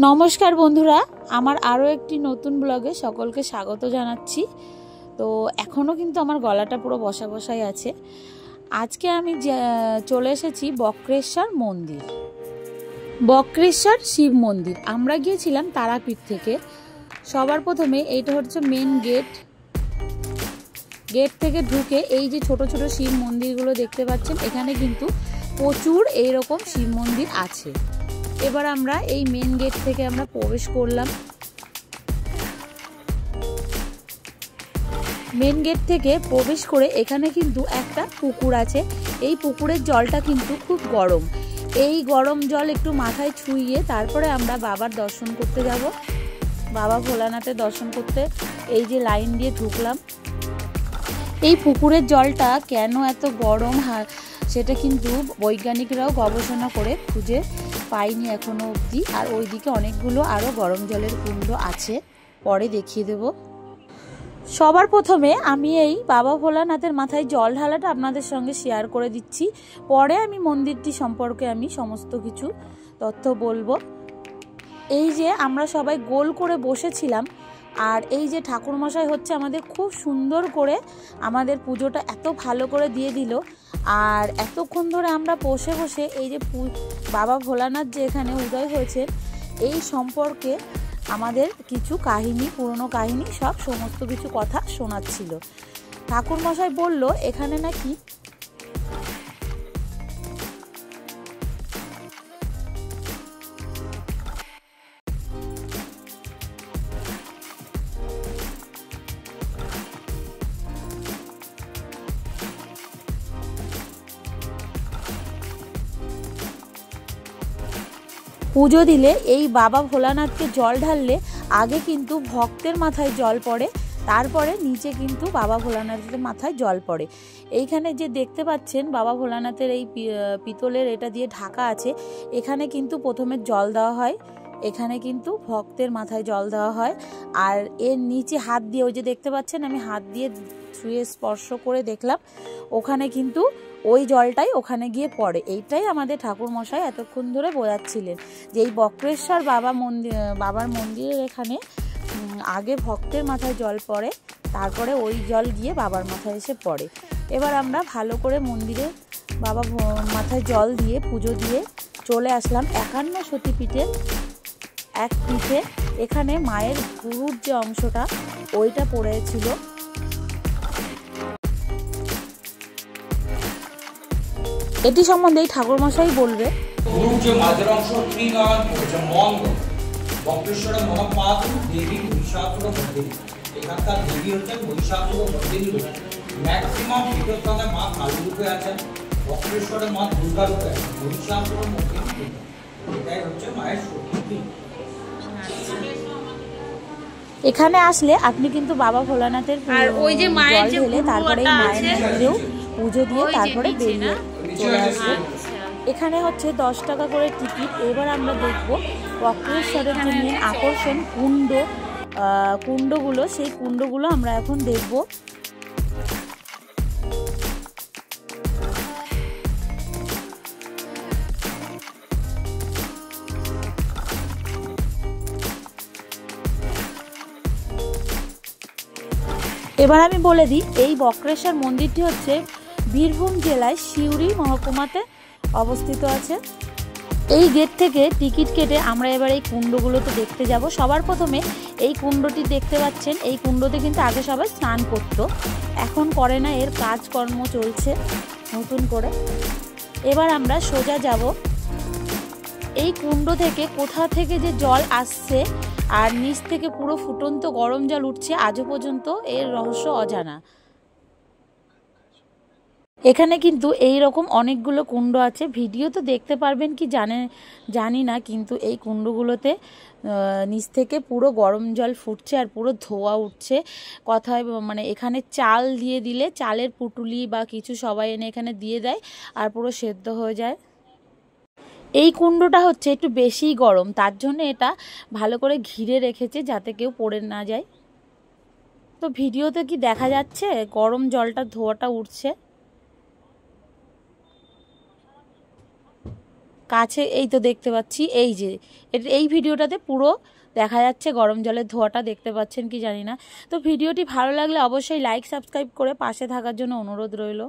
নমস্কার বন্ধুরা, আমার আরও একটি নতুন ব্লগে সকলকে স্বাগত জানাচ্ছি। তো এখনও কিন্তু আমার গলাটা পুরো বসা বসাই আছে। আজকে আমি চলে এসেছি বক্রেশ্বর মন্দির, বক্রেশ্বর শিব মন্দির। আমরা গিয়েছিলাম তারাপীঠ থেকে। সবার প্রথমে এইটা হচ্ছে মেন গেট। গেট থেকে ঢুকে এই যে ছোট ছোট শিব মন্দিরগুলো দেখতে পাচ্ছেন, এখানে কিন্তু প্রচুর এইরকম শিব মন্দির আছে। এবার আমরা এই মেন গেট থেকে আমরা প্রবেশ করলাম। মেন গেট থেকে প্রবেশ করে এখানে কিন্তু একটা পুকুর আছে। এই পুকুরের জলটা কিন্তু খুব গরম। এই গরম জল একটু মাথায় ছুঁইয়ে তারপরে আমরা বাবার দর্শন করতে যাব। বাবা ভোলানাথের দর্শন করতে এই যে লাইন দিয়ে ঢুকলাম। এই পুকুরের জলটা কেন এত গরম সেটা কিন্তু বৈজ্ঞানিকরাও গবেষণা করে খুঁজে পাইনি এখনো অবধি। আর ওইদিকে অনেকগুলো আরও গরম জলের কুণ্ড আছে, পরে দেখিয়ে দেব। সবার প্রথমে আমি এই বাবা ভোলানাথের মাথায় জল ঢালাটা আপনাদের সঙ্গে শেয়ার করে দিচ্ছি। পরে আমি মন্দিরটি সম্পর্কে আমি সমস্ত কিছু তথ্য বলবো। এই যে আমরা সবাই গোল করে বসেছিলাম, আর এই যে ঠাকুরমশাই হচ্ছে আমাদের খুব সুন্দর করে আমাদের পুজোটা এত ভালো করে দিয়ে দিল। আর এতক্ষণ ধরে আমরা বসে বসে এই যে বাবা ভোলানাথ যে এখানে উদয় হয়েছে এই সম্পর্কে আমাদের কিছু কাহিনী, পুরনো কাহিনী সব সমস্ত কিছু কথা শোনাচ্ছিল। ঠাকুরমশাই বলল এখানে নাকি পুজো দিলে এই বাবা ভোলানাথকে জল ঢাললে আগে কিন্তু ভক্তের মাথায় জল পড়ে, তারপরে নিচে কিন্তু বাবা ভোলানাথের মাথায় জল পড়ে। এইখানে যে দেখতে পাচ্ছেন বাবা ভোলানাথের এই পিতলের এটা দিয়ে ঢাকা আছে, এখানে কিন্তু প্রথমে জল দেওয়া হয়। এখানে কিন্তু ভক্তের মাথায় জল দেওয়া হয়। আর এর নিচে হাত দিয়ে, ওই যে দেখতে পাচ্ছেন আমি হাত দিয়ে ছুঁয়ে স্পর্শ করে দেখলাম, ওখানে কিন্তু ওই জলটাই ওখানে গিয়ে পড়ে। এইটাই আমাদের ঠাকুর মশাই এতক্ষণ ধরে বোঝাচ্ছিলেন যে এই বক্রেশ্বর বাবার মন্দিরের এখানে আগে ভক্তের মাথায় জল পড়ে, তারপরে ওই জল গিয়ে বাবার মাথায় এসে পড়ে। এবার আমরা ভালো করে মন্দিরে বাবা মাথায় জল দিয়ে পুজো দিয়ে চলে আসলাম 51 সতীপীঠের এক পিঠে। এখানে মায়ের গুরুর যে অংশটা ওইটা পড়েছিল। এটি সম্বন্ধে ঠাকুরমশাই বলবে। গুরুর যে মাঝের অংশ ত্রিনয়ন হচ্ছে মন্দ, বক্রেশ্বরের মহাপাত দেবী মহিষাসুর মর্দিনী। এখানকার দেবী হচ্ছেন মহিষাসুর মর্দিনী। ম্যাক্সিমাম পীঠস্থানে মা কালী রূপে আছেন, বক্রেশ্বরের মা দুর্গা রূপে আছেন, মহিষাসুর মর্দিনী। এটাই হচ্ছে মায়ের শক্তি। এখানে আসলে আপনি কিন্তু বাবা ভোলানাথের জল ঢেলে তারপরে মায়ের মন্দিরেও পুজো দিয়ে তারপরে বেরিয়ে চলে আসবে। এখানে হচ্ছে 10 টাকা করে টিকিট। এবার আমরা দেখব বক্রেশ্বরের যে মেন আকর্ষণ কুণ্ডগুলো, সেই কুণ্ডগুলো আমরা এখন দেখব। এবার আমি বলে দিই, এই বক্রেশ্বর মন্দিরটি হচ্ছে বীরভূম জেলায় সিউড়ি মহকুমাতে অবস্থিত আছে। এই গেট থেকে টিকিট কেটে আমরা এবার এই কুণ্ডগুলোতে দেখতে যাব। সবার প্রথমে এই কুণ্ডটি দেখতে পাচ্ছেন, এই কুণ্ডতে কিন্তু আগে সবাই স্নান করতো, এখন করে না, এর কাজকর্ম চলছে নতুন করে। এবার আমরা সোজা যাব। এই কুণ্ড থেকে কোথা থেকে যে জল আসছে আর নিচ থেকে পুরো ফুটন্ত গরম জল উঠছে, আজও পর্যন্ত এর রহস্য অজানা। এখানে কিন্তু এই রকম অনেকগুলো কুণ্ড আছে। ভিডিও তো দেখতে পারবেন কি জানি না, কিন্তু এই কুণ্ডগুলোতে নিচ থেকে পুরো গরম জল ফুটছে আর পুরো ধোঁয়া উঠছে। কথায় মানে এখানে চাল দিয়ে দিলে চালের পুটুলি বা কিছু সবাই এনে এখানে দিয়ে দেয় আর পুরো সেদ্ধ হয়ে যায়। এই কুণ্ডটা হচ্ছে একটু বেশিই গরম, তার জন্য এটা ভালো করে ঘিরে রেখেছে যাতে কেউ পড়ে না যায়। তো ভিডিওতে কি দেখা যাচ্ছে গরম জলটা ধোঁয়াটা উঠছে? কাছে এই তো দেখতে পাচ্ছি, এই যে এই ভিডিওটাতে পুরো দেখা যাচ্ছে গরম জলের ধোঁয়াটা, দেখতে পাচ্ছেন কি জানি না। তো ভিডিওটি ভালো লাগলে অবশ্যই লাইক সাবস্ক্রাইব করে পাশে থাকার জন্য অনুরোধ রইল।